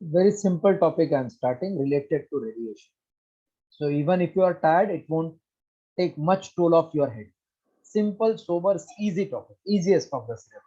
Very simple topic I'm starting related to radiation. So even if you are tired, it won't take much toll off your head. Simple, sober, easy topic, easiest of the syllabus.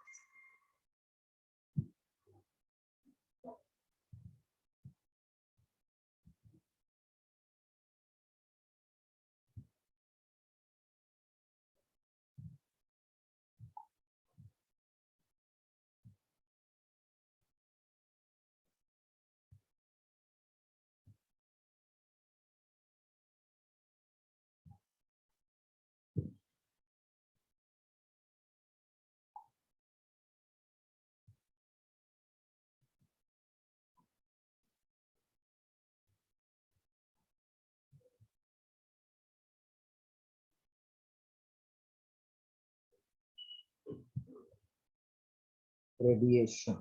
Radiation.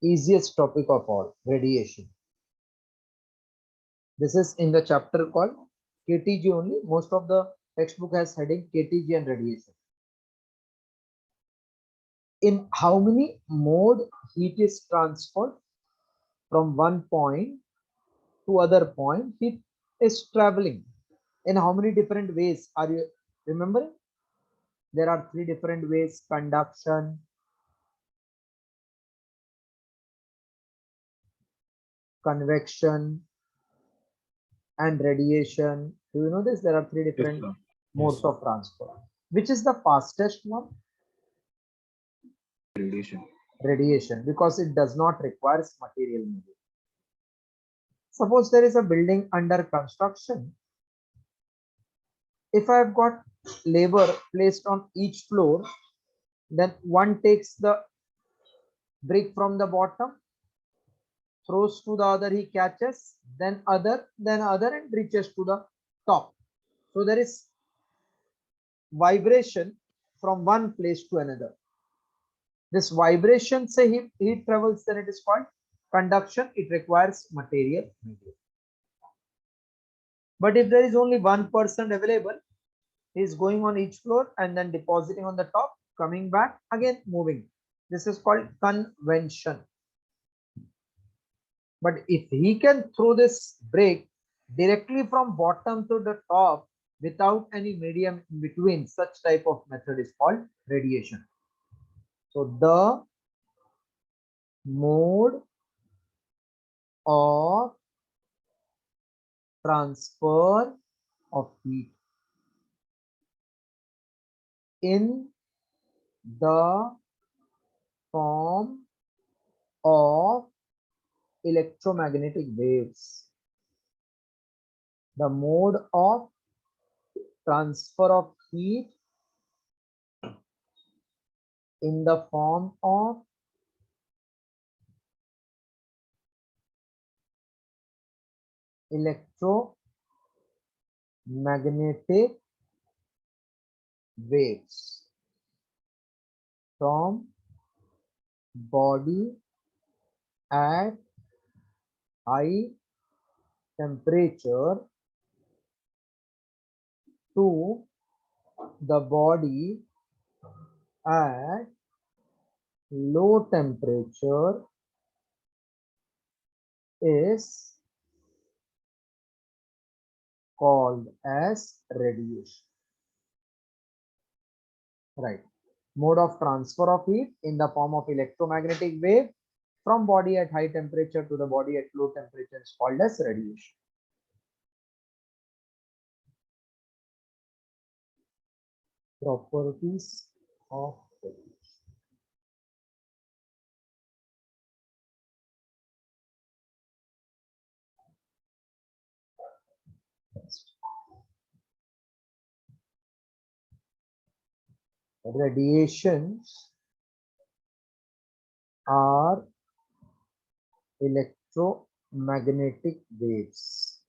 Easiest topic of all, radiation. This is in the chapter called KTG only. Most of the textbook has heading KTG and radiation. In how many mode heat is transferred from one point to other point, heat is traveling. In how many different ways are you remembering? There are three different ways: conduction, convection, and radiation. Do you know this? There are three Yes, different sir. modes Yes. of transfer. Which is the fastest one? Radiation. Radiation, because it does not require material medium. Suppose there is a building under construction. If I have got labor placed on each floor, then one takes the brick from the bottom, throws to the other, he catches, then other, and reaches to the top. So there is vibration from one place to another. This vibration, say heat travels, then it is called conduction. It requires material medium. But if there is only one person available, he is going on each floor and then depositing on the top, coming back, again moving. This is called convention. But if he can throw this brick directly from bottom to the top without any medium in between, such type of method is called radiation. So the mode of transfer of heat in the form of electromagnetic waves. The mode of transfer of heat in the form of electromagnetic waves from body at high temperature to the body at low temperature is called as radiation. Right. Mode of transfer of heat in the form of electromagnetic wave from body at high temperature to the body at low temperature is called as radiation. Properties of radiation. Radiations are electromagnetic waves.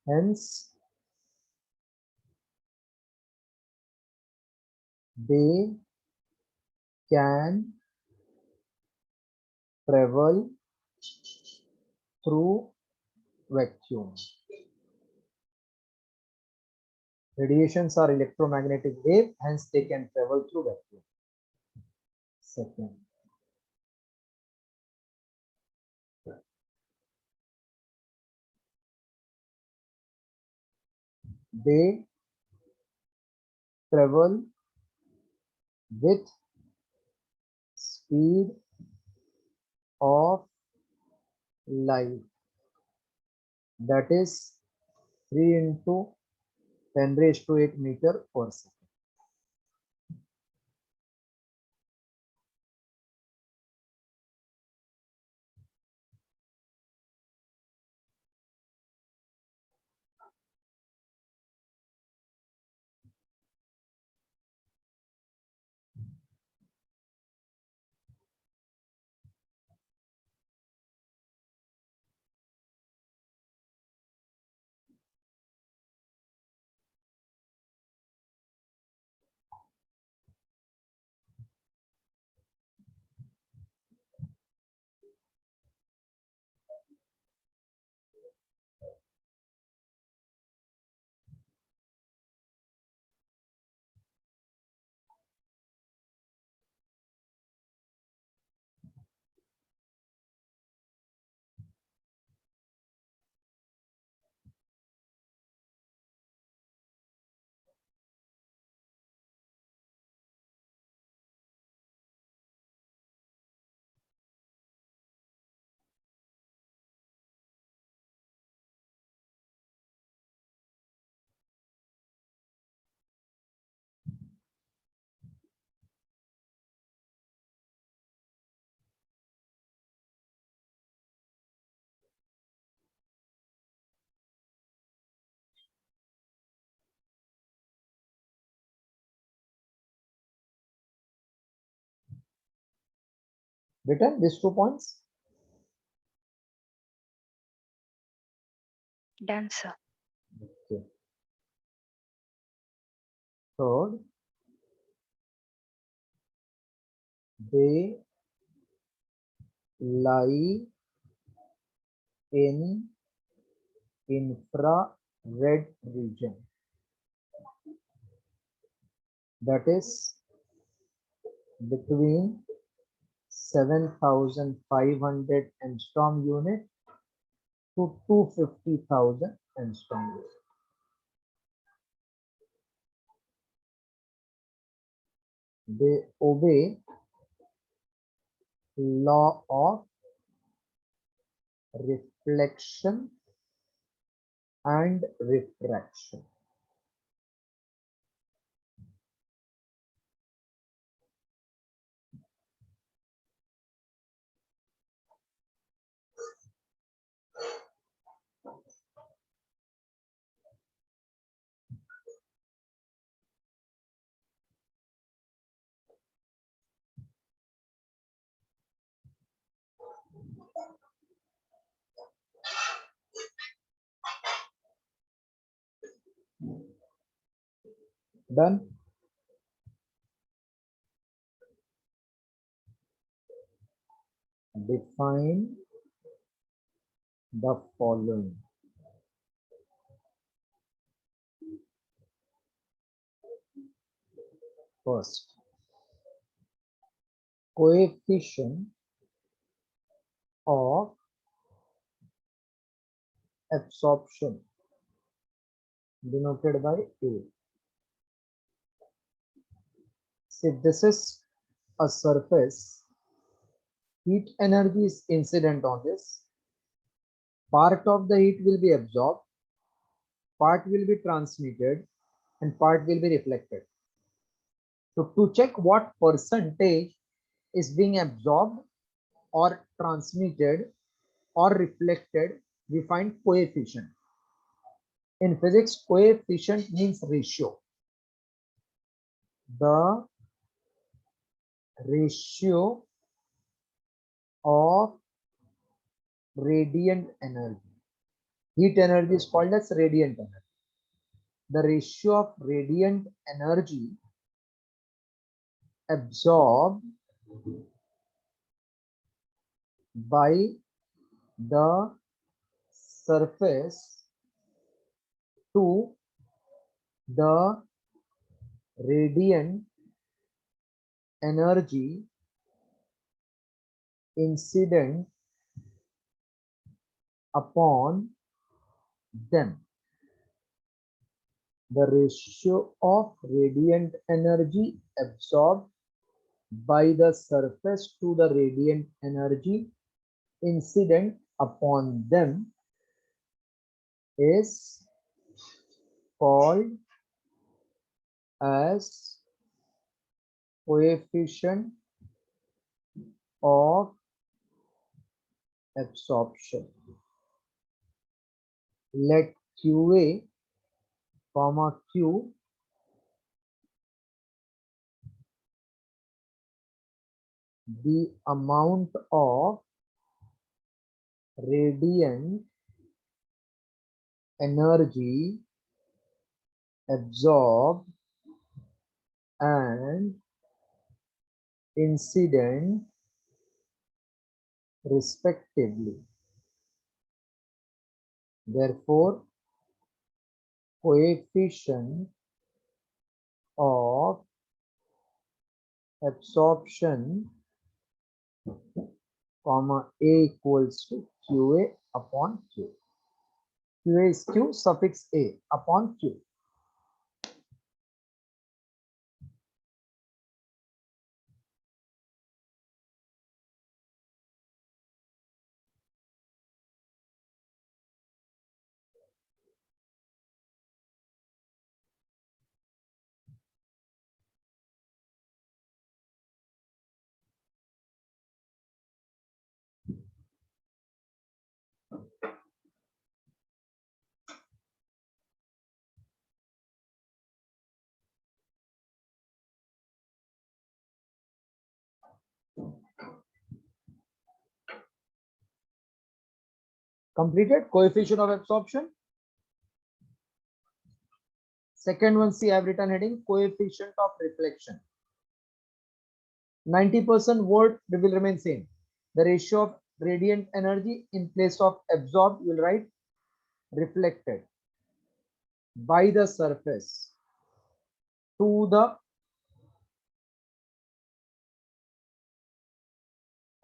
Hence, they can travel through vacuum. Radiations are electromagnetic wave, hence they can travel through vacuum. second. They travel with speed of light, that is 3 into 10 raised to 8 meter per second. Written these 2 points. Done, sir. Okay. Third, they lie in infrared region, that is between 7,500 angstrom unit to 250,000 angstrom unit. They obey law of reflection and refraction. Done. Define the following. First, coefficient of absorption denoted by A. See, this is a surface. Heat energy is incident on this. Part of the heat will be absorbed, part will be transmitted, and part will be reflected. So to check what percentage is being absorbed or transmitted or reflected, we find coefficient. In physics, coefficient means ratio. The ratio of radiant energy. Heat energy is called as radiant energy. The ratio of radiant energy absorbed by the surface to the radiant energy incident upon them. The ratio of radiant energy absorbed by the surface to the radiant energy incident upon them is called as coefficient of absorption. Let QA, comma Q the amount of radiant energy absorbed and incident respectively. Therefore, coefficient of absorption, comma A equals to QA upon Q. QA is Q suffix A upon Q. Completed. Coefficient of absorption. Second one, see, I have written heading coefficient of reflection. 90% word will remain same. The ratio of radiant energy in place of absorbed, you will write reflected by the surface to the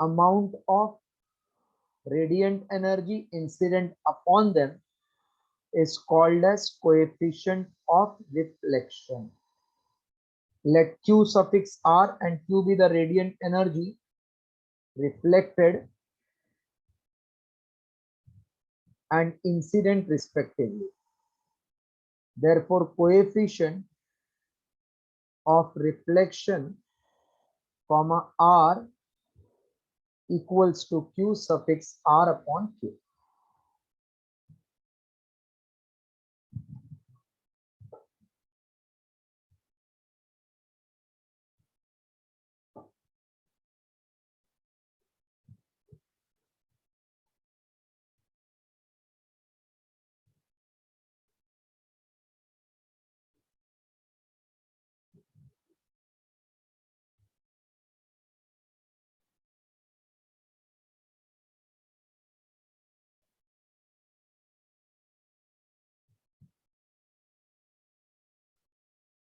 amount of radiant energy incident upon them is called as coefficient of reflection. Let Q suffix R and Q be the radiant energy reflected and incident respectively. Therefore, coefficient of reflection, comma R equals to Q suffix R upon Q.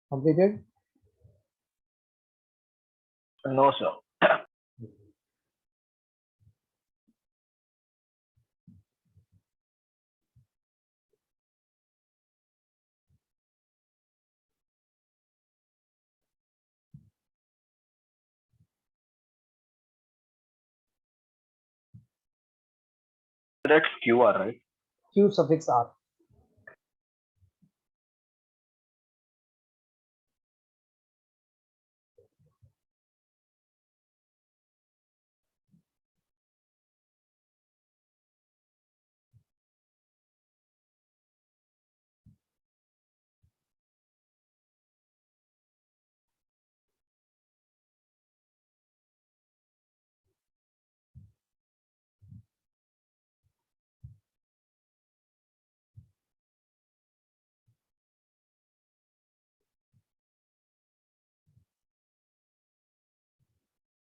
Completed? No, sir. That's QR, right? Q suffix R.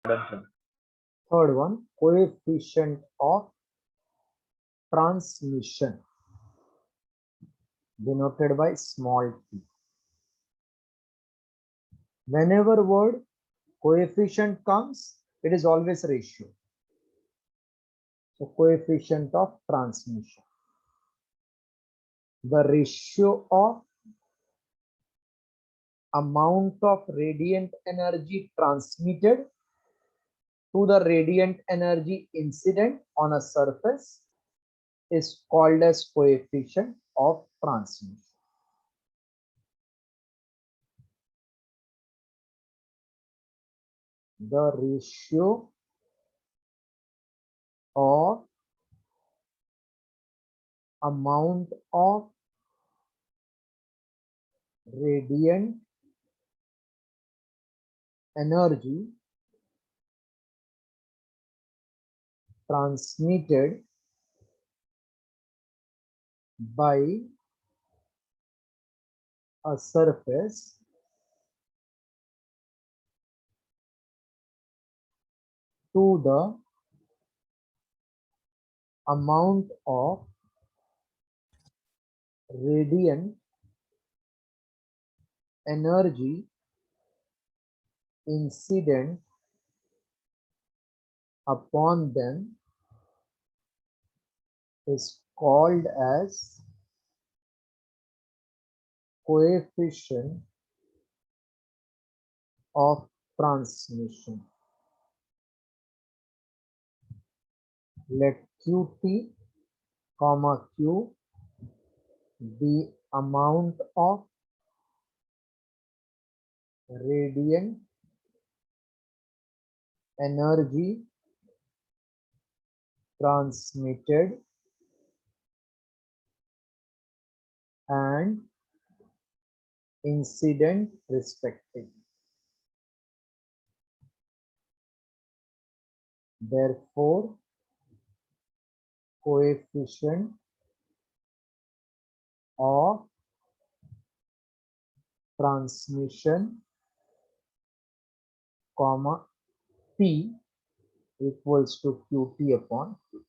Done, sir. Third one, coefficient of transmission denoted by small t. Whenever word coefficient comes, it is always ratio. So coefficient of transmission. The ratio of amount of radiant energy transmitted to the radiant energy incident on a surface is called as coefficient of transmission. The ratio of amount of radiant energy transmitted by a surface to the amount of radiant energy incident upon them is called as coefficient of transmission. Let Qt, Q the amount of radiant energy transmitted and incident respectively. Therefore, coefficient of transmission, P equals to Qt upon Q.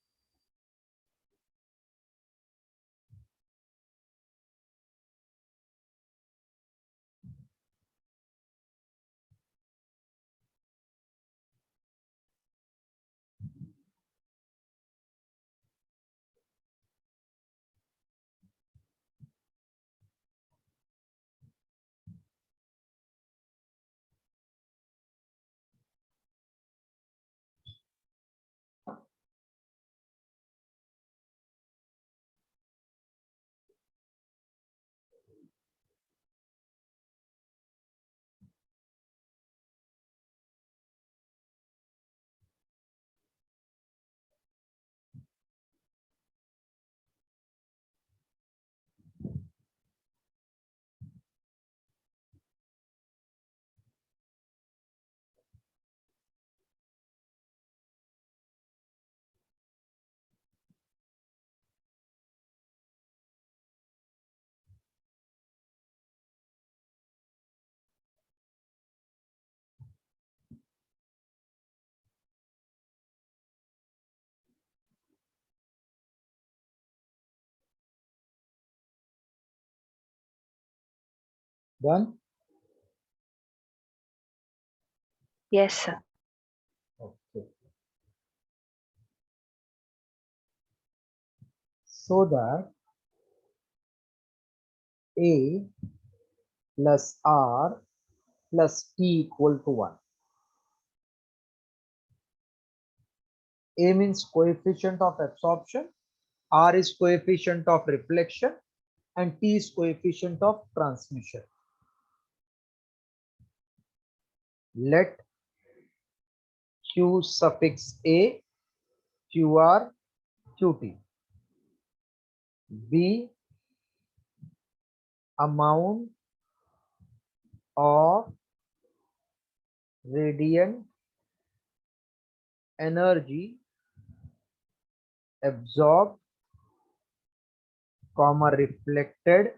Done? Yes, sir. Okay. So that A plus R plus T equal to 1. A means coefficient of absorption, R is coefficient of reflection, and T is coefficient of transmission. Let Q suffix A, QR, QT be amount of radiant energy absorbed, reflected,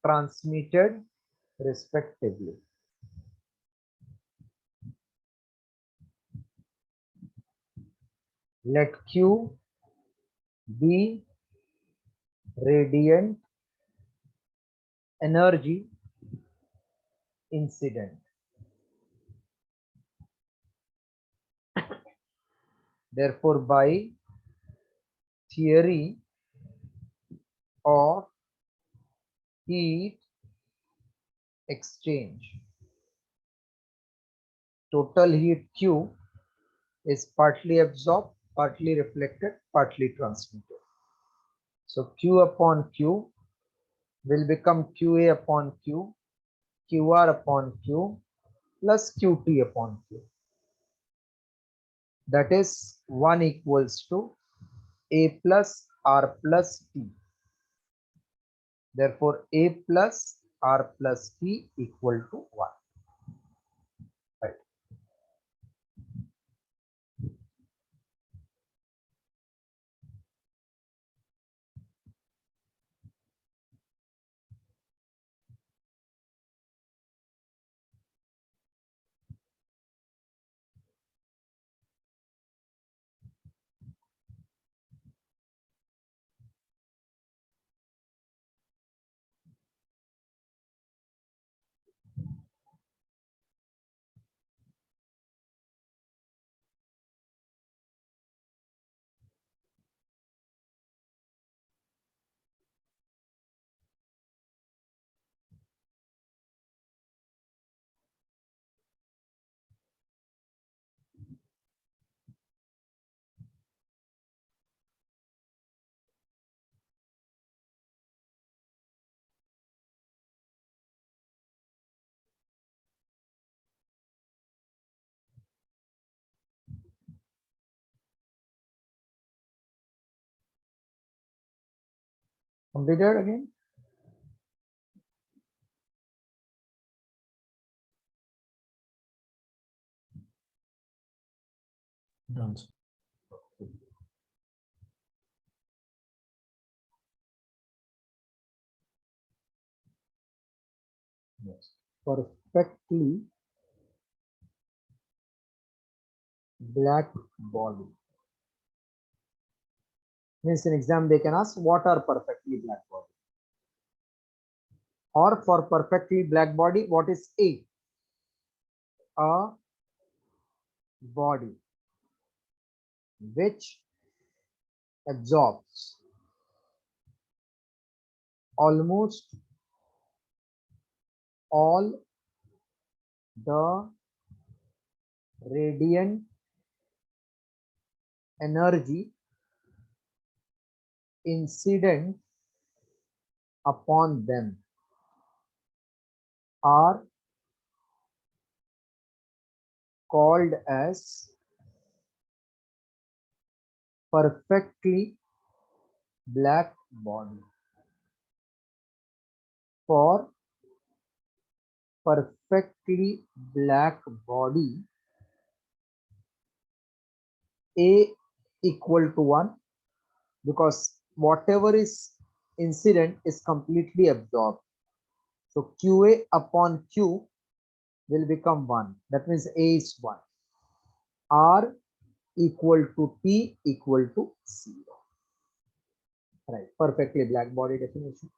transmitted respectively. Let Q be radiant energy incident. Therefore, by theory of heat exchange, total heat Q is partly absorbed, partly reflected, partly transmitted. So Q upon Q will become QA upon Q, QR upon Q plus QT upon Q. That is 1 equals to A plus R plus T. Therefore, A plus R plus T equal to 1. Right. Completed again? Done, sir. Yes. Perfectly black body. Means in exam they can ask what are perfectly black body? Or for perfectly black body, what is A? A body which absorbs almost all the radiant energy incident upon them are called as perfectly black body. For perfectly black body, A equal to 1, because whatever is incident is completely absorbed. So QA upon Q will become 1. That means A is 1. R equal to T equal to 0. Right. Perfectly black body definition.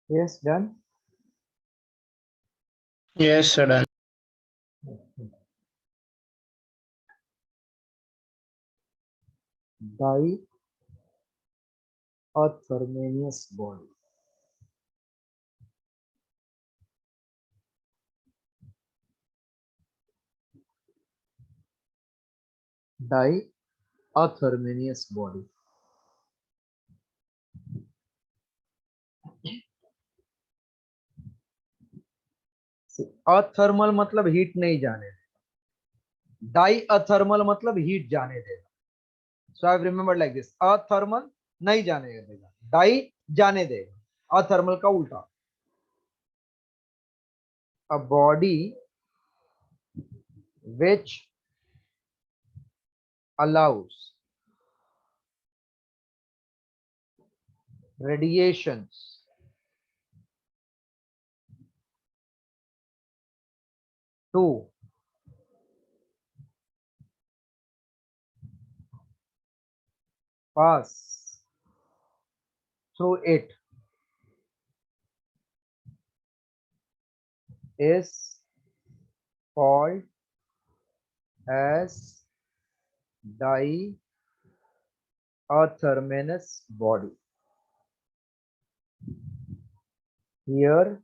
Yes, done. Yes, sir. Done. diathermanious body. Diathermanious body. अथर्मल मतलब heat नहीं जाने देगा, die अथर्मल मतलब heat जाने देगा. सो I remember like this, अथर्मल नहीं जाने देगा, डाई जाने देगा, अथर्मल का उल्टा. A body which allows radiations to pass through it is called as diathermanous body. Here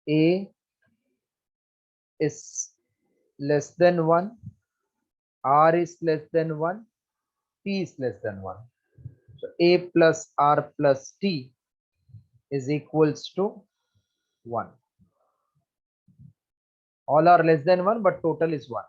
A is less than 1, R is less than 1, P is less than 1. So A plus R plus T is equals to 1. All are less than 1, but total is 1.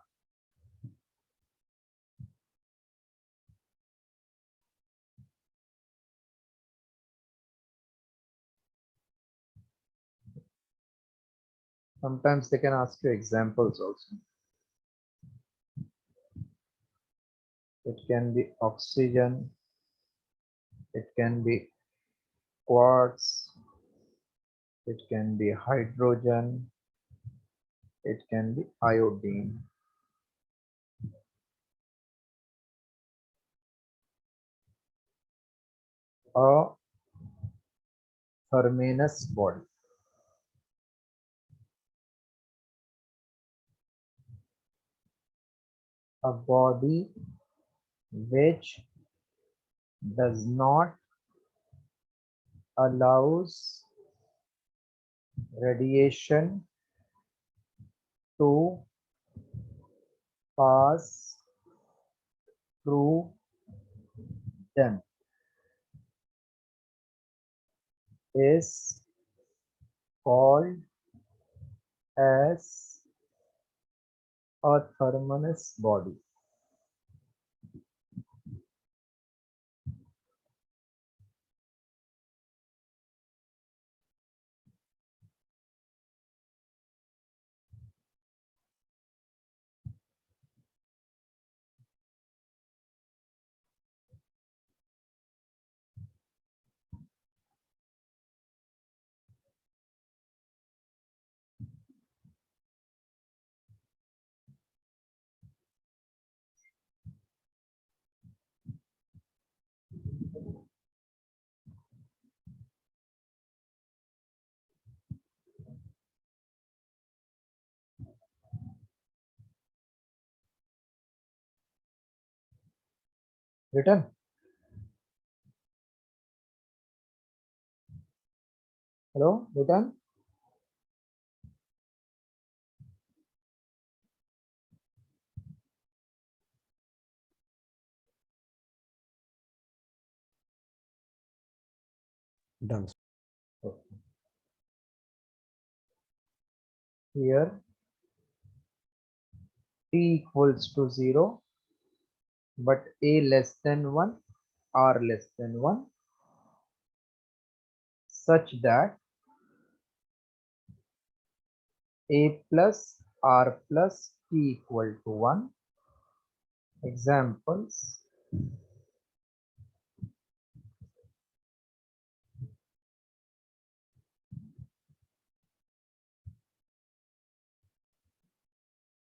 Sometimes they can ask you examples also. It can be oxygen, it can be quartz, it can be hydrogen, it can be iodine. A thermanous body. A body which does not allows radiation to pass through them is called as a thermalous body. Written? Hello, written? Done. Okay. Here T equals to 0, but A less than 1, R less than 1, such that A plus R plus T equal to 1. Examples: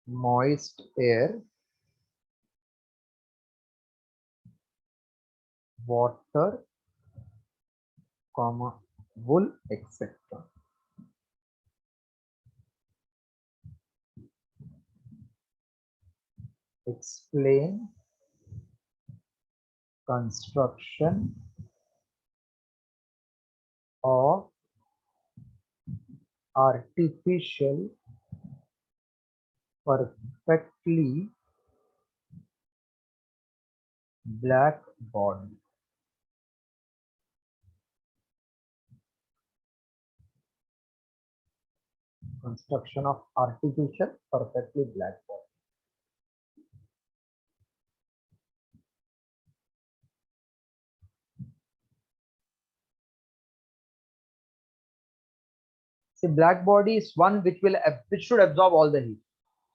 moist air, water, comma, wool, etc. Explain construction of artificial perfectly black body. Construction of artificial perfectly black body. See, black body is one which should absorb all the heat.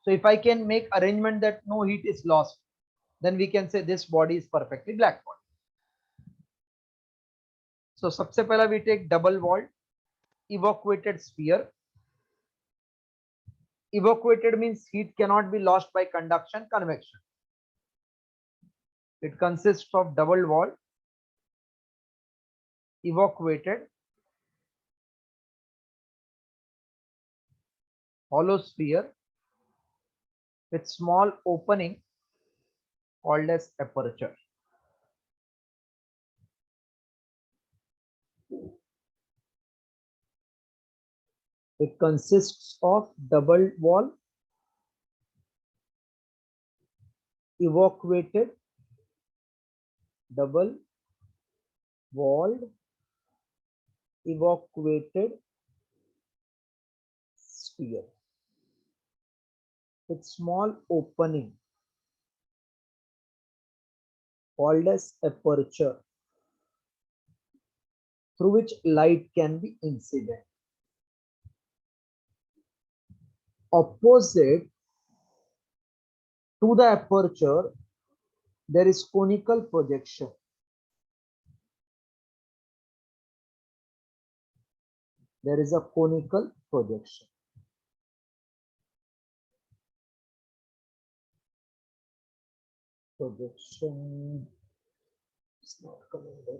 So if I can make arrangement that no heat is lost, then we can say this body is perfectly black body. So सबसे पहला we take double walled evacuated sphere. Evacuated means heat cannot be lost by conduction, convection. It consists of double walled evacuated hollow sphere with small opening called as aperture. It consists of double wall evacuated double walled evacuated sphere with small opening called as aperture through which light can be incident. Opposite to the aperture, there is conical projection. There is a conical projection. Projection is not coming there.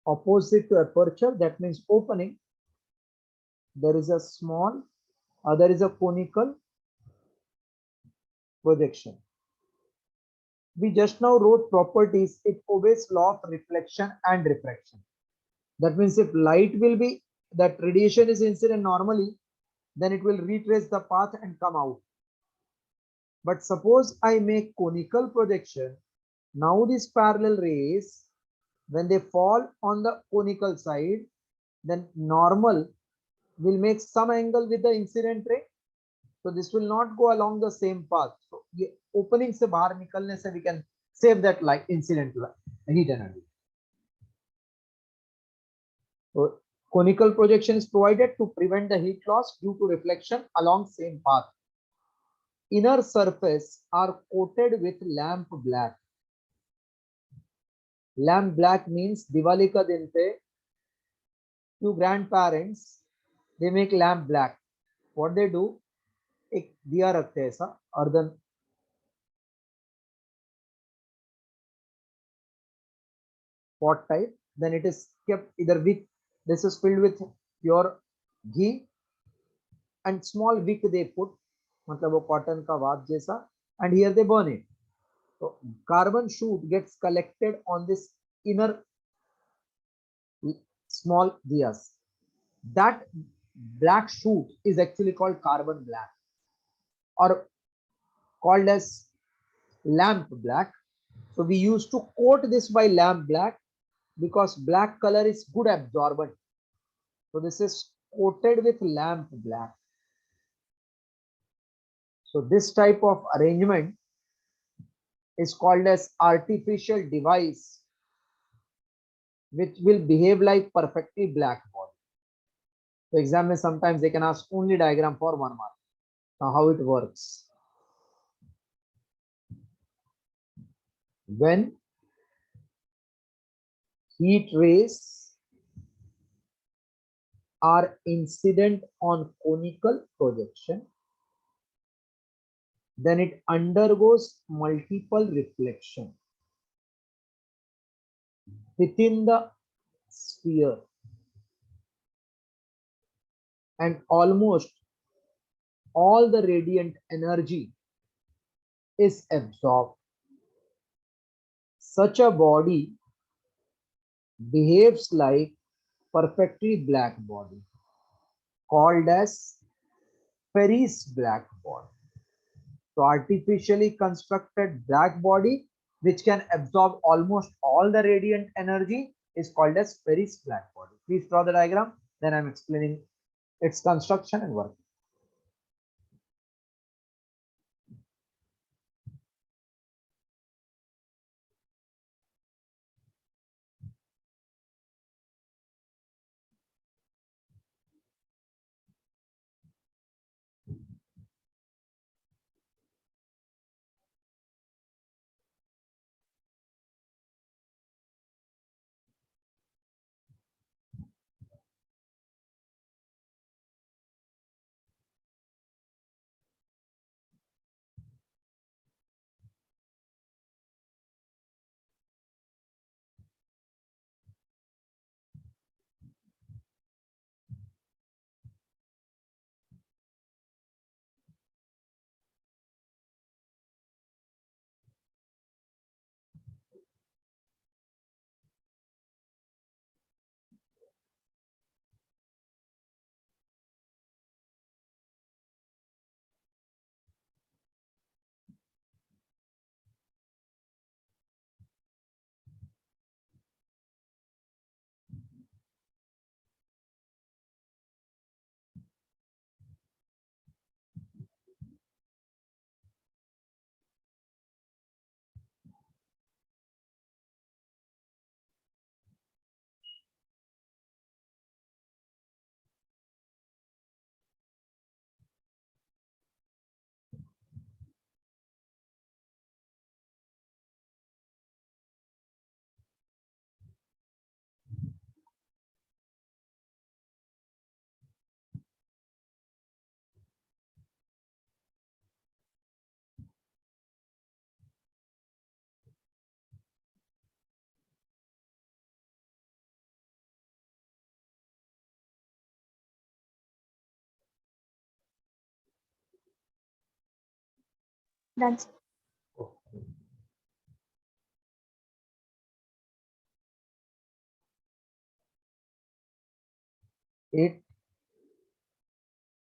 Opposite to aperture, that means opening, there is a small, there is a conical projection. We just now wrote properties. It obeys law of reflection and refraction. That means if light will be, that radiation is incident normally, then it will retrace the path and come out. But suppose I make conical projection, now these parallel rays, when they fall on the conical side, then normal will make some angle with the incident ray. So this will not go along the same path. So ये opening से बाहर निकलने से we can save that light incident heat energy. So conical projection is provided to prevent the heat loss due to reflection along same path. Inner surface are coated with lamp black. Lamp black means Diwali ka din pe few grandparents they make lamp black. What they do? एक दिया रखते हैं ऐसा earthen pot type, then it is kept either wick. This is filled with pure ghee and small wick they put, मतलब वो cotton का वात जैसा, and here they burn it. So carbon shoot gets collected on this inner small diyas. That black shoot is actually called carbon black or called as lamp black. So we used to coat this by lamp black because black color is good absorbent. So this is coated with lamp black. So this type of arrangement is called as artificial device which will behave like perfectly black body. So exam में sometimes they can ask only diagram for 1 mark. Now how it works. When heat rays are incident on conical projection, then it undergoes multiple reflection within the sphere. and almost all the radiant energy is absorbed. Such a body behaves like perfectly black body called as Ferris black body. So artificially constructed black body which can absorb almost all the radiant energy is called as Ferris black body. Please draw the diagram. Then I'm explaining its construction and work. Done. It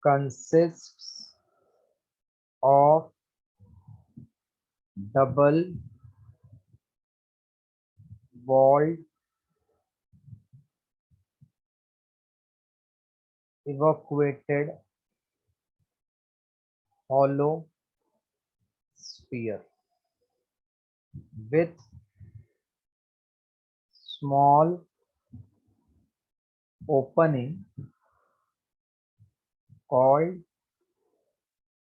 consists of double walled evacuated hollow sphere with small opening called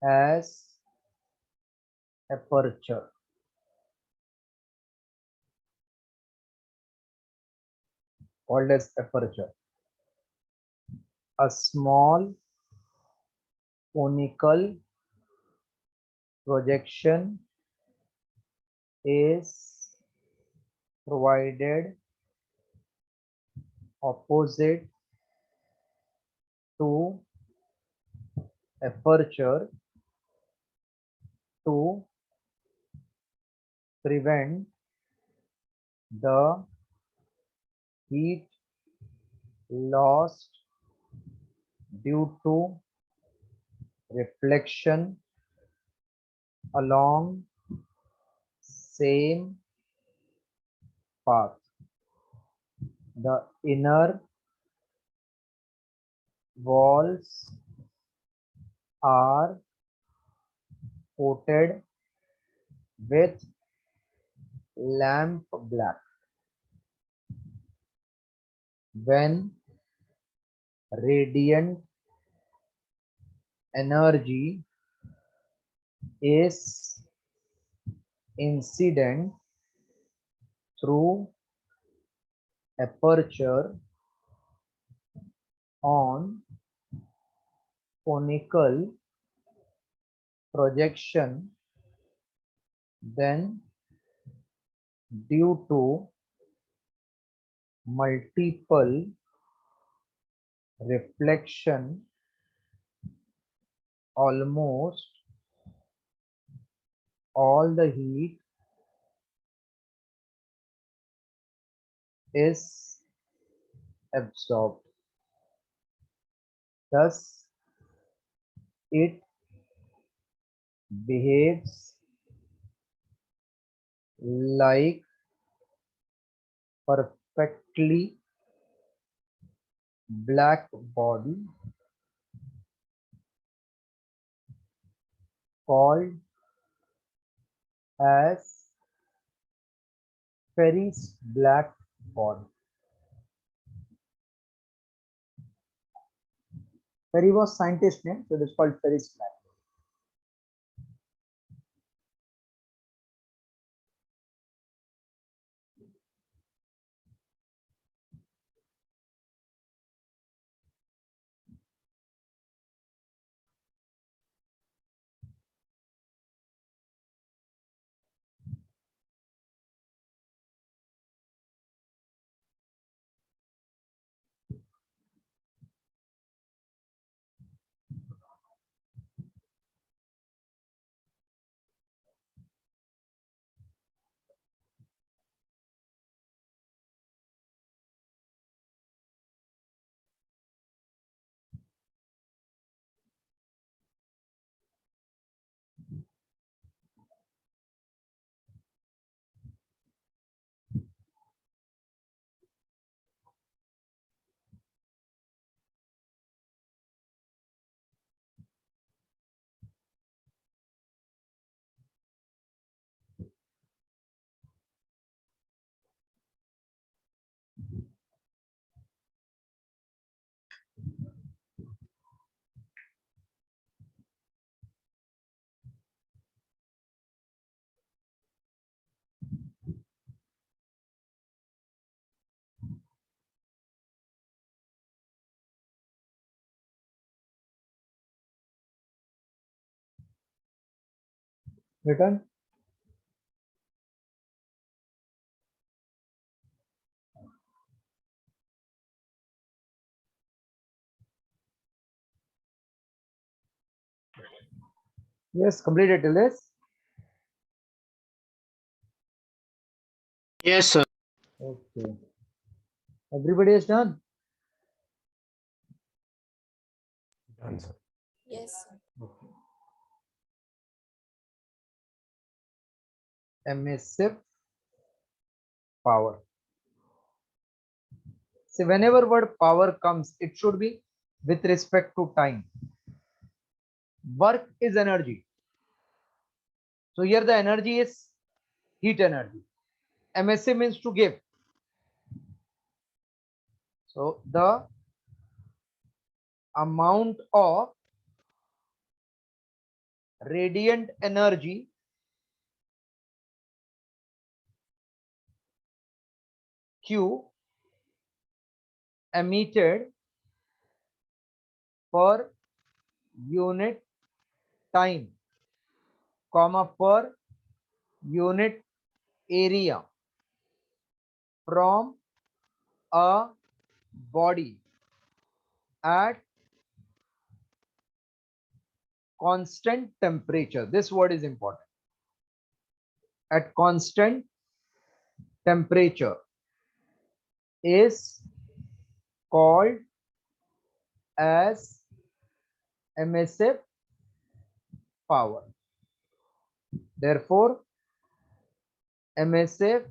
as aperture. Called as aperture. A small conical projection is provided opposite to aperture to prevent the heat lost due to reflection along same path. The inner walls are coated with lamp black. When radiant energy is incident through aperture on conical projection, then due to multiple reflection almost all the heat is absorbed. Thus, it behaves like perfectly black body called as Ferris black body. Ferry was scientist name, so it is called Ferris black. Written? Yes, completed till this. Yes, sir. Okay. Everybody is done. Done, sir. Yes, sir. Okay. Emissive power. See, whenever word power comes, it should be with respect to time. Work is energy. So here the energy is heat energy. Emissive means to give. So the amount of radiant energy Q emitted per unit time, comma, per unit area from a body at constant temperature. This word is important. At constant temperature is called as emissive power. Therefore, emissive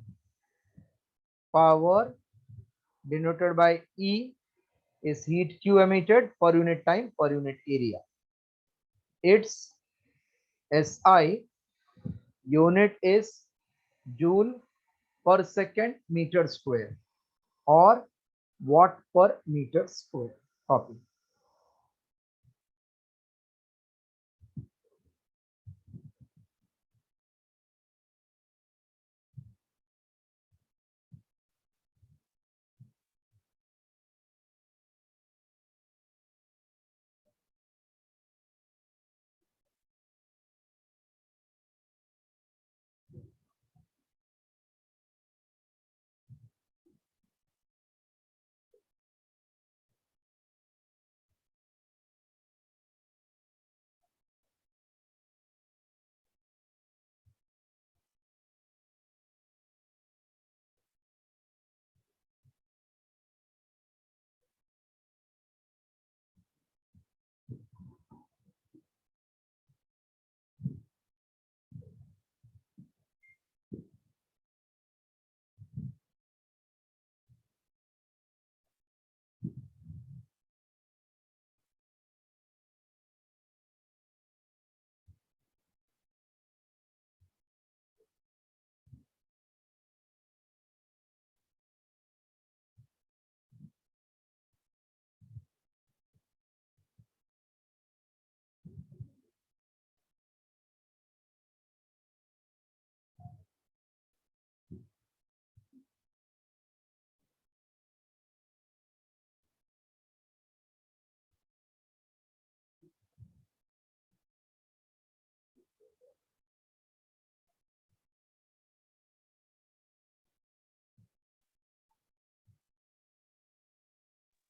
power denoted by E is heat Q emitted per unit time per unit area. Its SI unit is joule per second meter square or watt per meter square. Copy.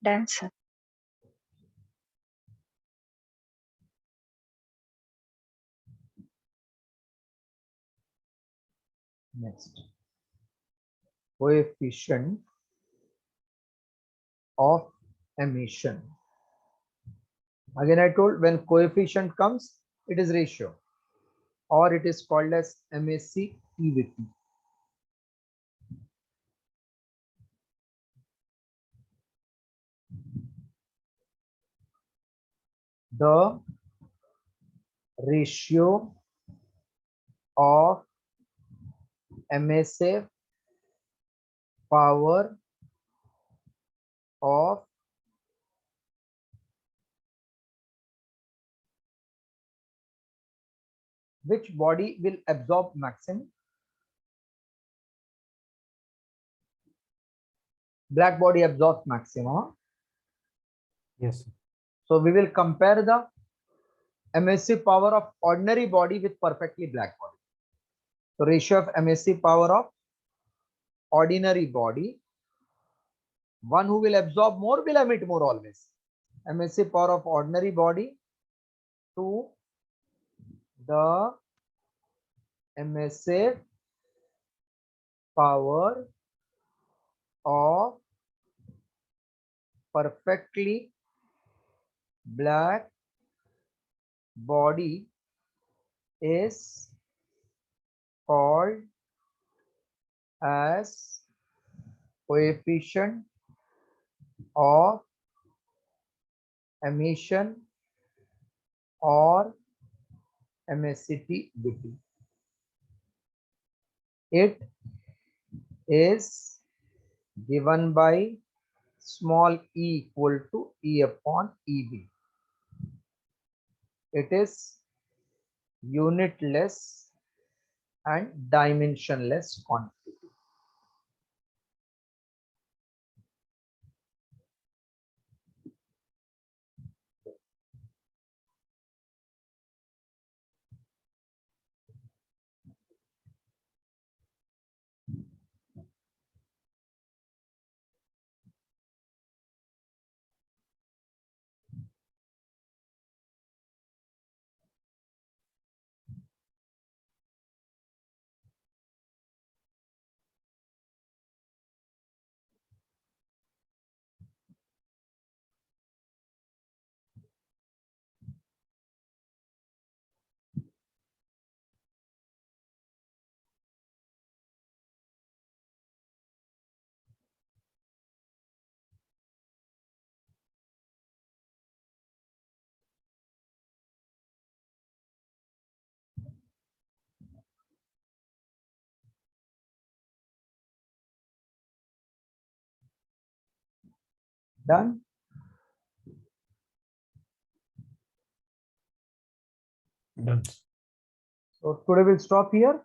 Done, sir. Next, coefficient of emission. Again, I told when coefficient comes, it is ratio, or it is called as emissivity. The ratio of emissive power of which body will absorb maximum? Black body absorbs maximum. Yes, sir. So we will compare the emissive power of ordinary body with perfectly black body. So ratio of emissive power of ordinary body, one who will absorb more will emit more always. Emissive power of ordinary body to the emissive power of perfectly black body is called as coefficient of emission or emissivity. It is given by small e equal to E upon EB. It is unitless and dimensionless quantity. Done? Done. So today we'll stop here.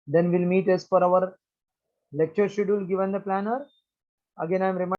Then we'll meet as per our lecture schedule given the planner. Again, I am reminding